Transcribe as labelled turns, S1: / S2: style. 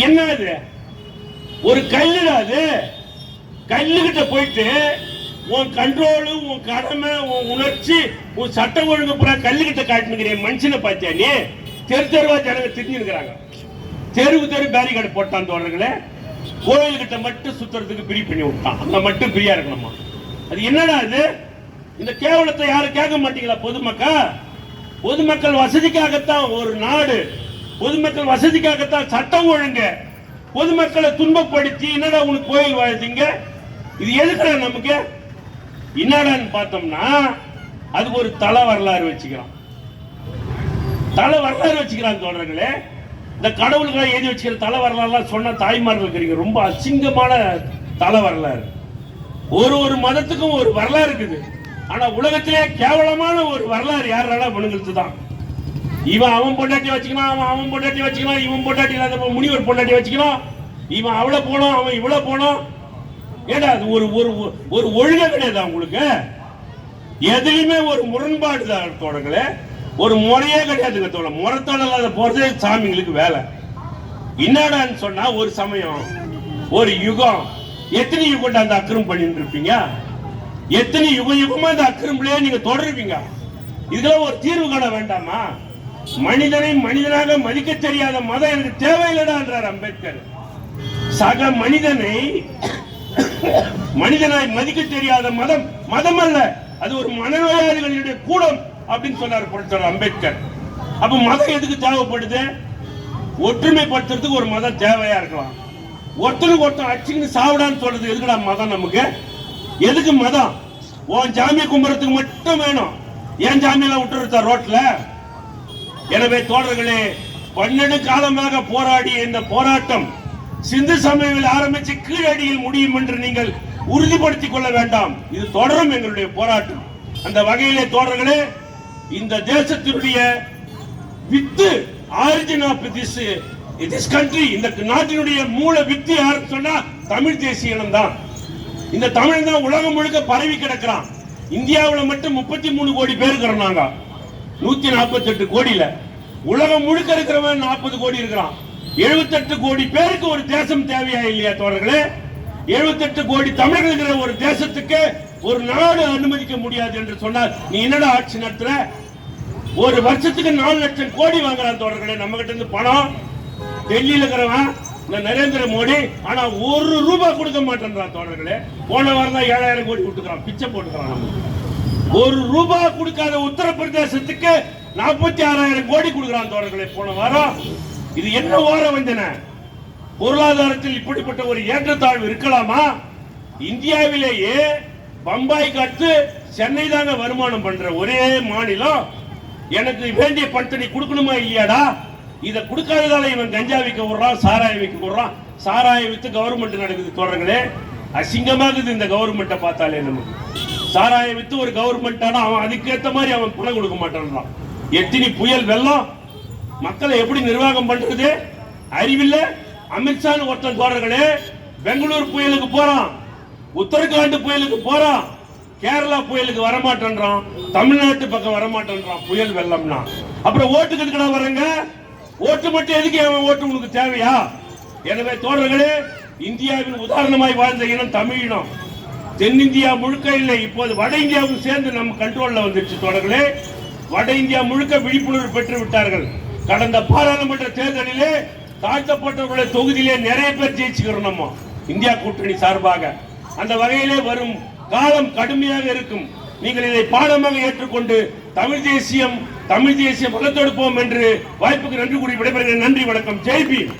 S1: என்ன அது? ஒரு கல்லுடா அது. கல்லுகிட்ட போயிட்டு உன் கண்ட்ரோலு, உன் கடமை, உன் உணர்ச்சி, உன் சட்ட ஒழுங்கு பூரா கல்லுகிட்ட காட்டுனுங்கிற மனுஷனை பார்த்தியா நீ? தெருவா ஜனங்க திரிஞ்சிருக்கிறாங்க. தெரு பேரிகார்டு போட்டான் தோழர்களே. கோயில்கிட்ட மட்டும் சுத்துறதுக்கு பிரி பண்ணி விட்டான். அங்க மட்டும் பிரியா இருக்கணுமா? அது என்னடா அது? இந்த கேவலத்தை யாரும் கேட்க மாட்டீங்களா? பொதுமக்கள் வசதிக்காகத்தான் ஒரு நாடு, பொதுமக்கள் வசதிக்காகத்தான் சட்டம் ஒழுங்கு. பொதுமக்களை துன்பப்படுத்தி என்னடா உனக்கு கோயில் வாழ்த்தீங்க? இது எதுக்குற நமக்கு? என்னடான்னு பார்த்தோம்னா அதுக்கு ஒரு தலை வரலாறு வச்சுக்கிறான். தோழர்களே. இந்த கடவுள்களை எழுதி வச்சுக்கிற தலை வரலாறு சொன்ன தாய்மார்கள் இருக்கிறீங்க. ரொம்ப அசிங்கமான தலை வரலாறு. ஒரு மதத்துக்கும் ஒரு வரலாறு இருக்குது. ஆனா உலகத்திலே கேவலமான ஒரு வரலாறு யாரால மனுங்களுக்கு தான். இவன் அவன் பொண்டாட்டி வச்சுக்கணும், அவன் பொண்டாட்டி வச்சுக்கணும், இவன் பொண்டாட்டி இல்லாத முனிவர் பொண்டாட்டி வச்சுக்கணும், இவன் அவளை போனோம், அவன் இவ்வளவு போனோம். ஏடா அது ஒரு ஒழுங்க கிடையாது உங்களுக்கு? எதுலையுமே ஒரு முரண்பாடு தான் தோழர்களே. ஒரு முறையே கிடையாதுங்க தோழர். முறத்தோட இல்லாத போறதே சாமிங்களுக்கு வேலை. என்னடான்னு சொன்னா ஒரு சமயம், ஒரு யுகம், எத்தனை யுகம் அந்த அக்கிரம் பண்ணிட்டு இருப்பீங்க? எத்தனை யுகமா அந்த அக்கிரம்லயே நீங்க தொடருவீங்க? இதெல்லாம் ஒரு தீர்வு காண வேண்டாமா? மனிதனை மனிதனாக மதிக்க தெரியாத மதம் எனக்கு தேவையில்லடா என்றார் அம்பேத்கர். சக மனிதனை மனிதனாய் மதிக்க தெரியாத மதம் மதம் அல்ல, அது ஒரு மனநோயாளிகளுடைய கூடம் அப்படின்னு சொன்னார் அம்பேத்கர். அப்ப மதம் எதுக்கு தேவைப்படுது? ஒற்றுமைப்படுத்துறதுக்கு ஒரு மதம் தேவையா இருக்கலாம். ஒருத்தருக்கு ஒருத்தர் அச்சுன்னு சாவிடான்னு சொல்றது எதுக்குடா மதம் நமக்கு? எதுக்கு மதம்? உன் ஜாமியை கும்புறதுக்கு மட்டும் வேணும். ஏன் ஜாமியெல்லாம் விட்டுருத்தா ரோட்ல? எனவே தோழர்களே, 12 காலமாக போராடிய இந்த போராட்டம் சிந்து சமயத்தில் ஆரம்பிச்சு கீழடியில் முடியும் என்று நீங்கள் உறுதிப்படுத்திக் கொள்ள வேண்டாம். இது தொடரும் எங்களுடைய போராட்டம். அந்த வகையிலே தோழர்களே, இந்த தேசத்தினுடைய with, origin of this country, இந்த நாட்டினுடைய மூல வித்து யாருன்னு சொன்னா தமிழ் தேசிய இனம் தான். இந்த தமிழ் தான் உலகம் முழுக்க பரவி கிடக்கிறான். இந்தியாவில் மட்டும் 33 கோடி பேர் இருக்கிறாங்க. 148 கோடியில உலகம் முழுக்க இருக்கிறவன் 40 கோடி இருக்கிறான். 78 கோடி பேருக்கு ஒரு தேசம் தேவையா இல்லையா தோழர்களே? 78 கோடி தமிழர்கள் இருக்கிற ஒரு தேசத்துக்கு ஒரு நாடு அனுமதிக்க முடியாது என்று சொன்னால் நீ என்னடா ஆட்சி நடத்துற? ஒரு வருஷத்துக்கு 4 லட்சம் கோடி வாங்குறான் தோழர்களே நம்ம கிட்ட இருந்து பணம். டெல்லியில் இருக்கிறவன் நரேந்திர மோடி ஆனா 1 ரூபாய் கொடுக்க மாட்டேன்றான் தோழர்களே. போன வாரம் தான் 7000 கோடி கொடுத்துக்கிறான், பிச்சை போட்டுக்கிறான். 1 ரூபாய் கொடுக்காத உத்தரப்பிரதேசத்துக்கு 46,000 கோடி கொடுக்கிறான் தோழர்களே போன வாரம். இது என்ன ஓர வந்தன? பொருளாதாரத்தில் இப்படிப்பட்ட ஒரு ஏற்றத்தாழ்வு இருக்கலாமா? இந்தியாவிலேயே பம்பாய்க்கு அடுத்து சென்னை தாங்க வருமானம் பண்ற ஒரே மாநிலம். எனக்கு வேண்டிய பணத்தை நீ கொடுக்கணுமா இல்லையாடா? இதை கொடுக்காததால இவன் கஞ்சா விற்க விடுறான், சாராயம் விற்க விடுறான். சாராயம் வித்து கவர்மெண்ட் நடக்குது தோழர்களே. அசிங்கமாகுது இந்த கவர்மெண்ட்டை பார்த்தாலே நமக்கு. சாராயம் வித்து ஒரு கவர்மெண்ட் ஆனா அவன் அதுக்கேற்ற மாதிரி அவன் பணம் கொடுக்க மாட்டான். எத்தனை புயல் வெள்ளம், மக்களை எப்படி நிர்வாகம் பண்றது அறிவில்ல. அமித்ஷா ஒருத்தன் தோழர்களே பெங்களூர் புயலுக்கு போறான், உத்தரகாண்ட் புயலுக்கு போறான், கேரளா புயலுக்கு வரமாட்டேன்றான், தமிழ்நாட்டு பக்கம் வரமாட்டேன்றான் புயல் வெள்ளம்னா. அப்புறம் ஓட்டுக்கு எதுக்குடா வரங்க? ஓட்டு மட்டும் எதுக்கு? அவன் ஓட்டு உனக்கு தேவையா? எனவே தோழர்களே, இந்தியாவின் உதாரணமாய் வாழ்ந்த இனம் தமிழ் இனம். தென்னிந்தியா முழுக்க இல்லை, இப்போது வட இந்தியாவும் சேர்ந்து நம்ம கண்ட்ரோல்ல வந்துருச்சு தோழர்களே. வட இந்தியா முழுக்க விழிப்புணர்வு பெற்று விட்டார்கள். கடந்த பாராளுமன்ற தேர்தலிலே தாழ்த்தப்பட்டவர்களுடைய தொகுதியிலே நிறைய பேர் ஜெயிச்சுக்கிறோம் நம்ம இந்தியா கூட்டணி சார்பாக. அந்த வகையிலே வரும் காலம் கடுமையாக இருக்கும். நீங்கள் இதை பாடமாக ஏற்றுக்கொண்டு தமிழ் தேசியம் வளர்த்தெடுப்போம் என்று வாய்ப்புக்கு நன்றி கூறி விடைபெறுகிறேன். நன்றி, வணக்கம். ஜெய் பீம்.